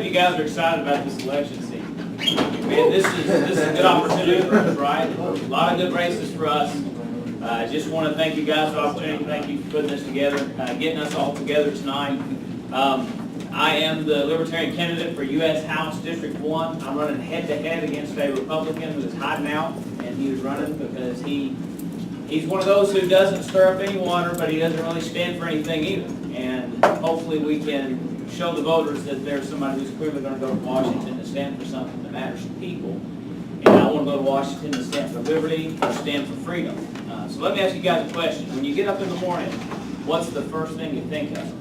you guys are excited about this election season. Man, this is a good opportunity for us, right? A lot of good races for us. I just want to thank you guys for the opportunity. Thank you for putting this together, getting us all together tonight. I am the Libertarian candidate for U.S. House District 1. I'm running head-to-head against a Republican who is hiding out, and he is running because he's one of those who doesn't stir up any water, but he doesn't really stand for anything either. And hopefully we can show the voters that there's somebody who's clearly going to go to Washington to stand for something that matters to people. And I want to go to Washington to stand for liberty or stand for freedom. So let me ask you guys a question. When you get up in the morning, what's the first thing you think of?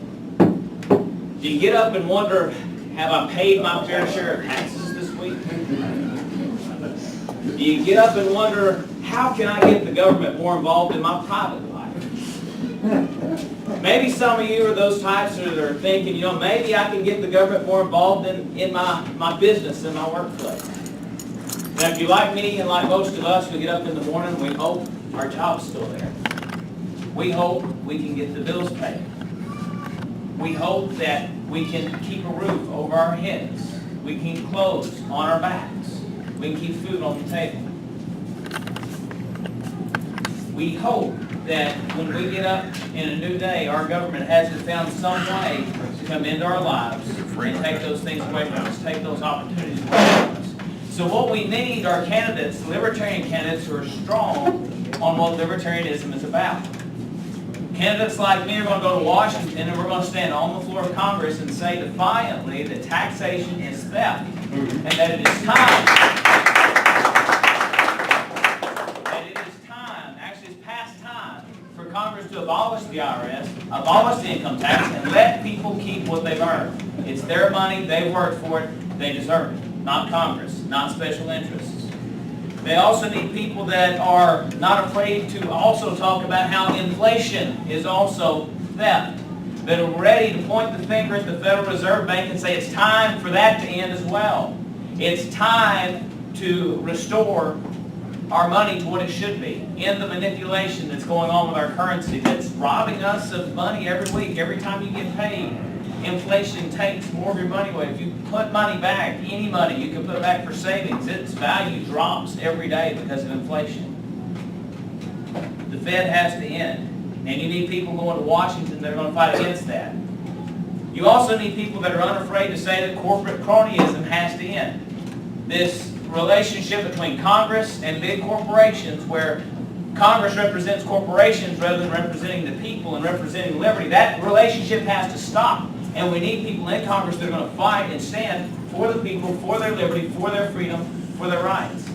Do you get up and wonder, have I paid my fair share of taxes this week? Do you get up and wonder, how can I get the government more involved in my private life? Maybe some of you are those types that are thinking, maybe I can get the government more involved in my business, in my workplace. Now, if you're like me and like most of us, we get up in the morning and we hope our job's still there. We hope we can get the bills paid. We hope that we can keep a roof over our heads. We can keep clothes on our backs. We can keep food on the table. We hope that when we get up in a new day, our government hasn't found some way to come into our lives and take those things away from us, take those opportunities away from us. So what we need are candidates, libertarian candidates, who are strong on what libertarianism is about. Candidates like me are going to go to Washington and we're going to stand on the floor of Congress and say defiantly that taxation is theft and that it is time, actually it's past time for Congress to abolish the IRS, abolish the income tax, and let people keep what they've earned. It's their money, they worked for it, they deserve it. Not Congress, not special interests. They also need people that are not afraid to also talk about how inflation is also theft, that are ready to point the finger at the Federal Reserve Bank and say it's time for that to end as well. It's time to restore our money to what it should be, in the manipulation that's going on with our currency that's robbing us of money every week. Every time you get paid, inflation takes more of your money away. If you put money back, any money you can put back for savings, its value drops every day because of inflation. The Fed has to end. And you need people going to Washington that are going to fight against that. You also need people that are unafraid to say that corporate cronyism has to end. This relationship between Congress and big corporations, where Congress represents corporations rather than representing the people and representing liberty, that relationship has to stop. And we need people in Congress that are going to fight and stand for the people, for their liberty, for their freedom, for their rights.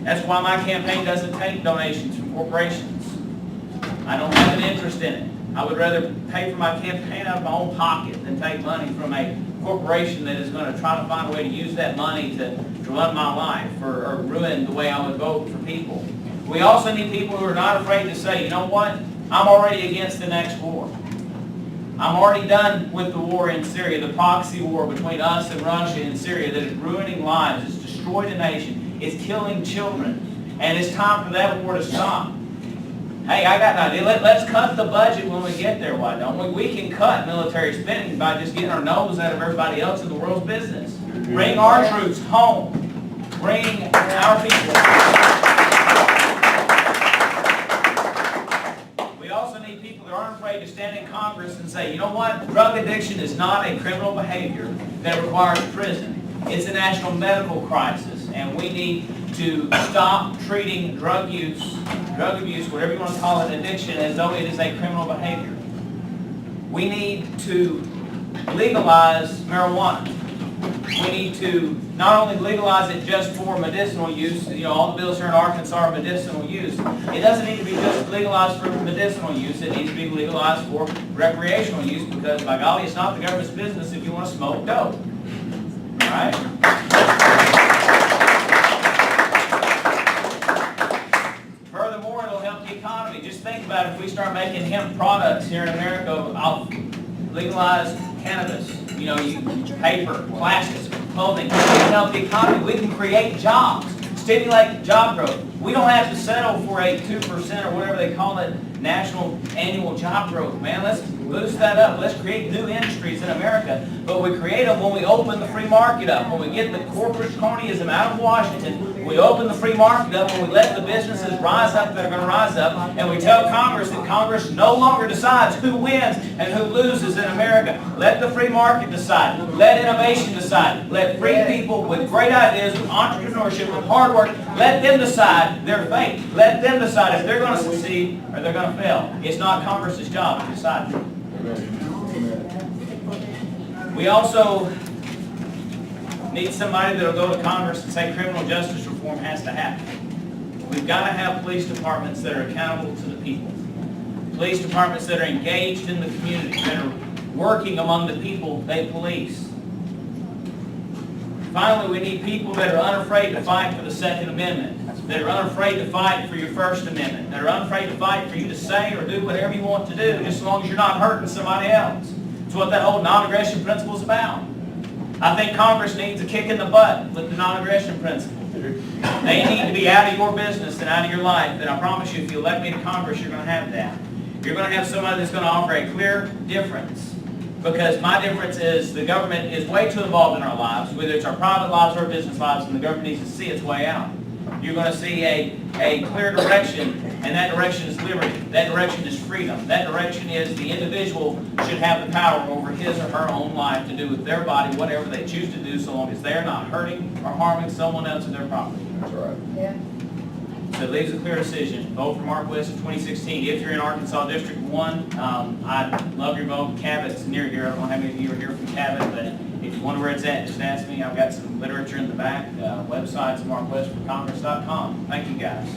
That's why my campaign doesn't take donations from corporations. I don't have an interest in it. I would rather pay for my campaign out of my own pocket than take money from a corporation that is going to try to find a way to use that money to run my life or ruin the way I would vote for people. We also need people who are not afraid to say, you know what, I'm already against the next war. I'm already done with the war in Syria, the proxy war between us and Russia in Syria that is ruining lives, it's destroyed a nation, it's killing children, and it's time for that war to stop. Hey, I got an idea. Let's cut the budget when we get there, why don't we? We can cut military spending by just getting our nose out of everybody else in the world's business. Bring our troops home. Bring our people. We also need people that aren't afraid to stand in Congress and say, you know what? Drug addiction is not a criminal behavior that requires prison. It's a national medical crisis, and we need to stop treating drug abuse, whatever you want to call it, addiction, as though it is a criminal behavior. We need to legalize marijuana. We need to not only legalize it just for medicinal use, all the bills here in Arkansas are medicinal use. It doesn't need to be just legalized for medicinal use. It needs to be legalized for recreational use because, by golly, it's not the government's business if you want to smoke dope. All right? Furthermore, it'll help the economy. Just think about it. If we start making hemp products here in America, I'll legalize cannabis, paper, plastics, clothing. We can help the economy. We can create jobs, stimulate job growth. We don't have to settle for a 2% or whatever they call it national annual job growth, man. Let's boost that up. Let's create new industries in America. But we create them when we open the free market up, when we get the corporate cronyism out of Washington. We open the free market up, when we let the businesses rise up that are going to rise up, and we tell Congress that Congress no longer decides who wins and who loses in America. Let the free market decide. Let innovation decide. Let free people with great ideas, with entrepreneurship, with hard work, let them decide their fate. Let them decide if they're going to succeed or they're going to fail. It's not Congress's job to decide. We also need somebody that will go to Congress and say criminal justice reform has to happen. We've got to have police departments that are accountable to the people. Police departments that are engaged in the community, that are working among the people they police. Finally, we need people that are unafraid to fight for the Second Amendment, that are unafraid to fight for your First Amendment, that are unafraid to fight for you to say or do whatever you want to do, just as long as you're not hurting somebody else. It's what that whole non-aggression principle is about. I think Congress needs a kick in the butt with the non-aggression principle. They need to be out of your business and out of your life, and I promise you, if you elect me to Congress, you're going to have that. You're going to have somebody that's going to offer a clear difference. Because my difference is the government is way too involved in our lives, whether it's our private lives or our business lives, and the government needs to see its way out. You're going to see a clear direction, and that direction is liberty. That direction is freedom. That direction is the individual should have the power over his or her own life to do with their body whatever they choose to do, so long as they're not hurting or harming someone else or their property. That's right. Yeah. So it leaves a clear decision. Vote for Mark West in 2016. If you're in Arkansas District 1, I'd love your vote. Cabot's near here. I don't know how many of you are here from Cabot, but if you wonder where it's at, just ask me. I've got some literature in the back. Website's markwestforcongress.com. Thank you, guys.